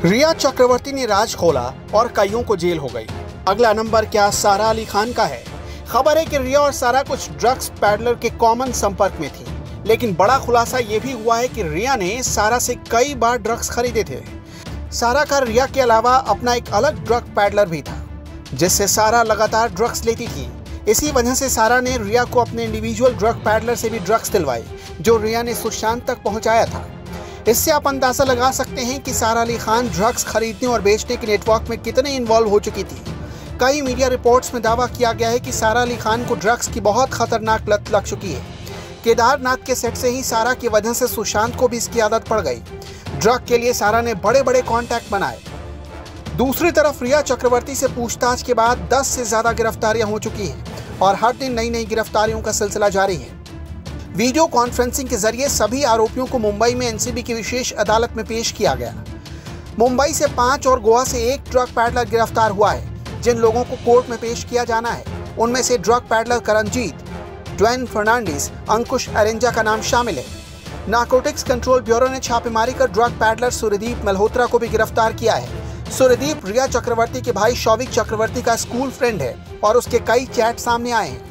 रिया चक्रवर्ती ने राज खोला और कईयों को जेल हो गई। अगला नंबर क्या सारा अली खान का है। खबर है कि रिया और सारा कुछ ड्रग्स पैडलर के कॉमन संपर्क में थी, लेकिन बड़ा खुलासा यह भी हुआ है कि रिया ने सारा से कई बार ड्रग्स खरीदे थे। सारा का रिया के अलावा अपना एक अलग ड्रग पैडलर भी था, जिससे सारा लगातार ड्रग्स लेती थी। इसी वजह से सारा ने रिया को अपने इंडिविजुअल ड्रग पैडलर से भी ड्रग्स दिलवाए, जो रिया ने सुशांत तक पहुंचाया था। इससे आप अंदाजा लगा सकते हैं कि सारा अली खान ड्रग्स खरीदने और बेचने के नेटवर्क में कितने इन्वॉल्व हो चुकी थी। कई मीडिया रिपोर्ट्स में दावा किया गया है कि सारा अली खान को ड्रग्स की बहुत खतरनाक लत लग चुकी है। केदारनाथ के सेट से ही सारा की वजह से सुशांत को भी इसकी आदत पड़ गई। ड्रग के लिए सारा ने बड़े बड़े कॉन्टैक्ट बनाए। दूसरी तरफ रिया चक्रवर्ती से पूछताछ के बाद 10 से ज्यादा गिरफ्तारियां हो चुकी हैं और हर दिन नई नई गिरफ्तारियों का सिलसिला जारी है। वीडियो कॉन्फ्रेंसिंग के जरिए सभी आरोपियों को मुंबई में एनसीबी की विशेष अदालत में पेश किया गया। मुंबई से 5 और गोवा से 1 ड्रग पैडलर गिरफ्तार हुआ है, जिन लोगों को कोर्ट में पेश किया जाना है उनमें से drug peddler Karanjeet, Dwayne Fernandes, Ankush Arenja का नाम शामिल है। नारकोटिक्स कंट्रोल ब्यूरो ने छापेमारी कर ड्रग पैडलर सूर्यदीप मल्होत्रा को भी गिरफ्तार किया है। सूर्यदीप रिया चक्रवर्ती के भाई शौविक चक्रवर्ती का स्कूल फ्रेंड है और उसके कई चैट सामने आए हैं।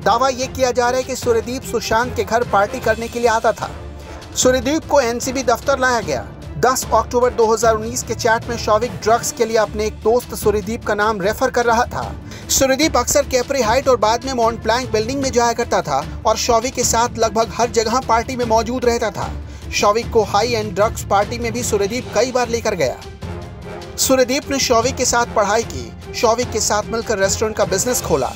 दावा यह किया जा रहा है कि सूर्यदीप सुशांत के घर पार्टी करने के लिए आता था। सूर्यदीप को एनसीबी दफ्तर लाया गया। 10 अक्टूबर 2019 के चैट में शौविक ड्रग्स के लिए अपने एक दोस्त सूर्यदीप का नाम रेफर कर रहा था। सूर्यदीप अक्सर कैपरी हाइट और बाद में माउंट प्लैंक बिल्डिंग में जाया करता था और शौविक के साथ लगभग हर जगह पार्टी में मौजूद रहता था। शौविक को हाई एंड ड्रग्स पार्टी में भी सूर्यदीप कई बार लेकर गया। सूर्यदीप ने शौविक के साथ पढ़ाई की, शौविक के साथ मिलकर रेस्टोरेंट का बिजनेस खोला।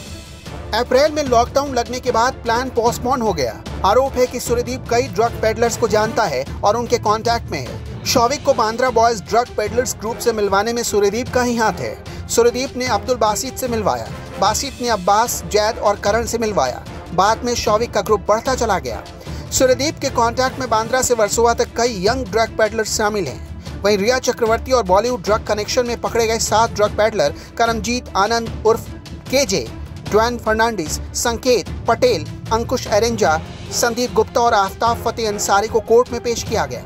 अप्रैल में लॉकडाउन लगने के बाद प्लान पोस्टपोन हो गया। आरोप है कि सूर्यदीप कई ड्रग पेडलर्स को जानता है और उनके कांटेक्ट में है। शौविक को Bandra boys drug peddlers group से मिलवाने में सूर्यदीप का ही हाथ है। सूर्यदीप ने अब्दुल बासित से मिलवाया, बासित ने अब्बास, जैद और करण से मिलवाया। बाद में शौविक का ग्रुप बढ़ता चला गया। सूर्यदीप के कॉन्टैक्ट में बांद्रा से वर्सोवा तक कई यंग ड्रग पेडलर्स शामिल हैं। वहीं रिया चक्रवर्ती और बॉलीवुड ड्रग कनेक्शन में पकड़े गए 7 ड्रग पेडलर करणजीत आनंद उर्फ केजे, ड्वेन फर्नांडिस, संकेत पटेल, अंकुश अरेंजा, संदीप गुप्ता और आफ्ताब फतेह अंसारी को कोर्ट में पेश किया गया।